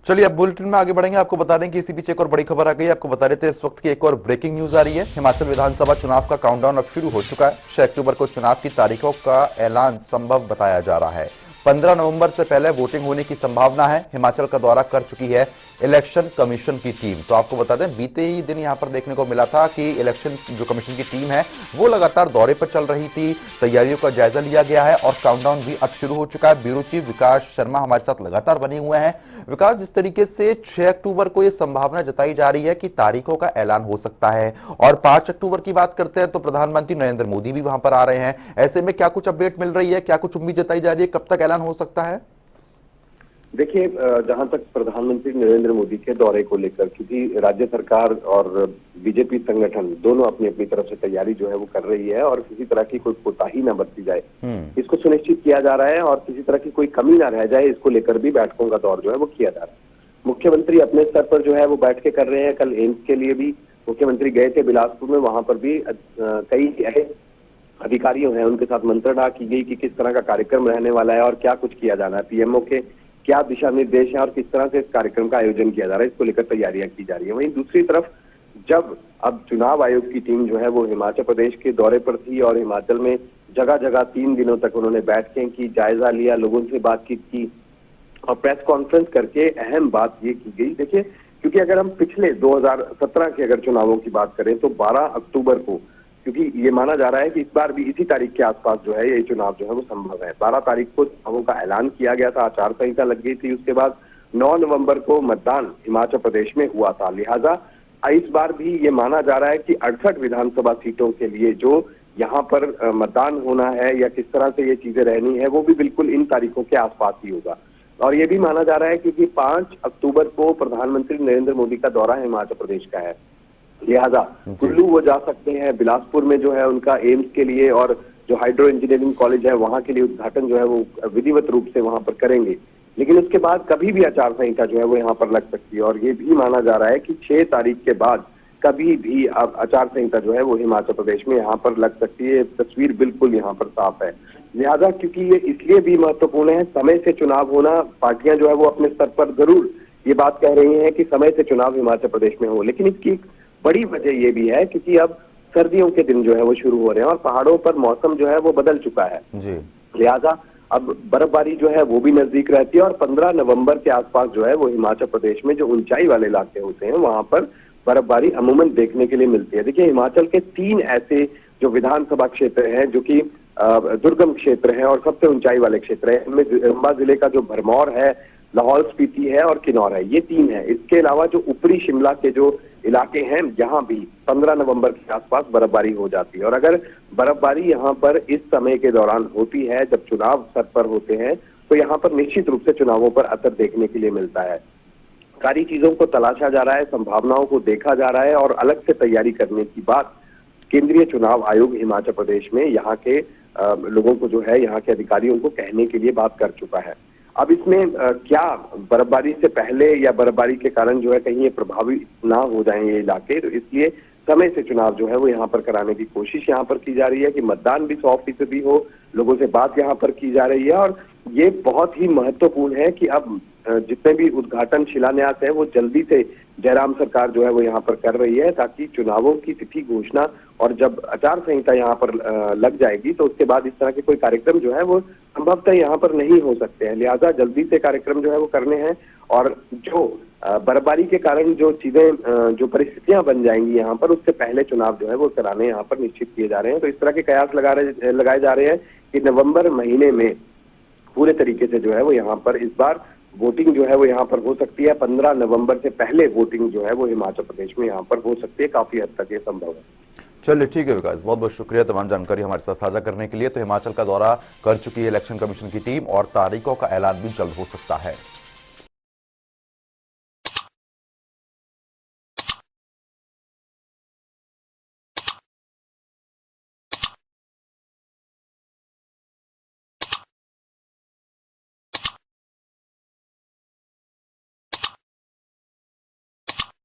चलिए अब बुलेटिन में आगे बढ़ेंगे। आपको बता दें कि इसी बीच एक और बड़ी खबर आ गई है। आपको बता देते हैं इस वक्त की एक और ब्रेकिंग न्यूज आ रही है। हिमाचल विधानसभा चुनाव का काउंटडाउन अब शुरू हो चुका है। 6 अक्टूबर को चुनाव की तारीखों का ऐलान संभव बताया जा रहा है। 15 नवंबर से पहले वोटिंग होने की संभावना है। हिमाचल का दौरा कर चुकी है इलेक्शन कमीशन की टीम। तो आपको बता दें बीते ही दिन यहां पर देखने को मिला था कि इलेक्शन जो कमीशन की टीम है वो लगातार दौरे पर चल रही थी। तैयारियों का जायजा लिया गया है और काउंटडाउन भी अब शुरू हो चुका है। ब्यूरो चीफ विकास शर्मा हमारे साथ लगातार बने हुए हैं। विकास, जिस तरीके से 6 अक्टूबर को यह संभावना जताई जा रही है कि तारीखों का ऐलान हो सकता है और 5 अक्टूबर की बात करते हैं तो प्रधानमंत्री नरेंद्र मोदी भी वहां पर आ रहे हैं, ऐसे में क्या कुछ अपडेट मिल रही है, क्या कुछ उम्मीद जताई जा रही है, कब तक ऐलान हो सकता है? देखिए, जहां तक प्रधानमंत्री नरेंद्र मोदी के दौरे को लेकर, क्योंकि राज्य सरकार और बीजेपी संगठन दोनों अपनी अपनी तरफ से तैयारी जो है वो कर रही है और किसी तरह की कोई कोताही न बरती जाए, इसको सुनिश्चित किया जा रहा है और किसी तरह की कोई कमी ना रह जाए, इसको लेकर भी बैठकों का दौर जो है वो किया जा रहा है। मुख्यमंत्री अपने स्तर पर जो है वो बैठकें कर रहे हैं। कल एम्स के लिए भी मुख्यमंत्री गए थे बिलासपुर में, वहां पर भी कई अधिकारियों हैं उनके साथ मंत्रणा की गई कि किस तरह का कार्यक्रम रहने वाला है और क्या कुछ किया जाना है, पीएमओ के क्या दिशा निर्देश है और किस तरह से इस कार्यक्रम का आयोजन किया जा रहा है, इसको लेकर तैयारियां की जा रही है। वहीं दूसरी तरफ जब अब चुनाव आयोग की टीम जो है वो हिमाचल प्रदेश के दौरे पर थी और हिमाचल में जगह जगह 3 दिनों तक उन्होंने बैठकें की, जायजा लिया, लोगों से बातचीत की और प्रेस कॉन्फ्रेंस करके अहम बात ये की गई। देखिए, क्योंकि अगर हम पिछले 2017 के अगर चुनावों की बात करें तो 12 अक्टूबर को, क्योंकि ये माना जा रहा है कि इस बार भी इसी तारीख के आसपास जो है ये चुनाव जो है वो संभव है। 12 तारीख को चुनावों का ऐलान किया गया था, आचार संहिता लग गई थी, उसके बाद 9 नवंबर को मतदान हिमाचल प्रदेश में हुआ था। लिहाजा इस बार भी ये माना जा रहा है कि 68 विधानसभा सीटों के लिए जो यहाँ पर मतदान होना है या किस तरह से ये चीजें रहनी है वो भी बिल्कुल इन तारीखों के आसपास ही होगा। और ये भी माना जा रहा है क्योंकि 5 अक्टूबर को प्रधानमंत्री नरेंद्र मोदी का दौरा हिमाचल प्रदेश का है, लिहाजा कुल्लू वो जा सकते हैं। बिलासपुर में जो है उनका एम्स के लिए और जो हाइड्रो इंजीनियरिंग कॉलेज है वहां के लिए उद्घाटन जो है वो विधिवत रूप से वहां पर करेंगे, लेकिन उसके बाद कभी भी आचार संहिता जो है वो यहाँ पर लग सकती है। और ये भी माना जा रहा है कि 6 तारीख के बाद कभी भी अब आचार संहिता जो है वो हिमाचल प्रदेश में यहाँ पर लग सकती है। तस्वीर बिल्कुल यहाँ पर साफ है। लिहाजा क्योंकि ये इसलिए भी महत्वपूर्ण है, समय से चुनाव होना, पार्टियां जो है वो अपने स्तर पर जरूर ये बात कह रही है कि समय से चुनाव हिमाचल प्रदेश में हो, लेकिन इसकी बड़ी वजह ये भी है क्योंकि अब सर्दियों के दिन जो है वो शुरू हो रहे हैं और पहाड़ों पर मौसम जो है वो बदल चुका है जी। लिहाजा अब बर्फबारी जो है वो भी नजदीक रहती है और 15 नवंबर के आसपास जो है वो हिमाचल प्रदेश में जो ऊंचाई वाले इलाके होते हैं वहां पर बर्फबारी अमूमन देखने के लिए मिलती है। देखिए, हिमाचल के 3 ऐसे जो विधानसभा क्षेत्र हैं जो कि दुर्गम क्षेत्र हैं और सबसे ऊंचाई वाले क्षेत्र है, इनमें चंबा जिले का जो भरमौर है, लाहौल स्पीति है और किन्नौर है, ये 3 है। इसके अलावा जो ऊपरी शिमला के जो इलाके हैं यहाँ भी 15 नवंबर के आसपास बर्फबारी हो जाती है। और अगर बर्फबारी यहाँ पर इस समय के दौरान होती है जब चुनाव सर पर होते हैं तो यहाँ पर निश्चित रूप से चुनावों पर असर देखने के लिए मिलता है। सारी चीजों को तलाशा जा रहा है, संभावनाओं को देखा जा रहा है और अलग से तैयारी करने की बात केंद्रीय चुनाव आयोग हिमाचल प्रदेश में यहाँ के लोगों को जो है, यहाँ के अधिकारियों को कहने के लिए बात कर चुका है। अब इसमें क्या बर्फबारी से पहले या बर्फबारी के कारण जो है कहीं ये प्रभावित ना हो जाएं ये इलाके, तो इसलिए समय से चुनाव जो है वो यहाँ पर कराने की कोशिश यहाँ पर की जा रही है कि मतदान भी 100% हो, लोगों से बात यहाँ पर की जा रही है। और ये बहुत ही महत्वपूर्ण है कि अब जितने भी उद्घाटन शिलान्यास है वो जल्दी से जयराम सरकार जो है वो यहाँ पर कर रही है ताकि चुनावों की तिथि घोषणा और जब आचार संहिता यहाँ पर लग जाएगी तो उसके बाद इस तरह के कोई कार्यक्रम जो है वो संभवतः यहाँ पर नहीं हो सकते हैं। लिहाजा जल्दी से कार्यक्रम जो है वो करने हैं और जो बर्फबारी के कारण जो चीजें जो परिस्थितियां बन जाएंगी यहाँ पर उससे पहले चुनाव जो है वो कराने यहाँ पर निश्चित किए जा रहे हैं। तो इस तरह के कयास लगाए जा रहे हैं कि नवंबर महीने में पूरे तरीके से जो है वो यहाँ पर इस बार वोटिंग जो है वो यहाँ पर हो सकती है। 15 नवंबर से पहले वोटिंग जो है वो हिमाचल प्रदेश में यहाँ पर हो सकती है, काफी हद तक ये संभव है। चलिए ठीक है विकास, बहुत बहुत शुक्रिया तमाम जानकारी हमारे साथ साझा करने के लिए। तो हिमाचल का दौरा कर चुकी है इलेक्शन कमीशन की टीम और तारीखों का ऐलान भी जल्द हो सकता है।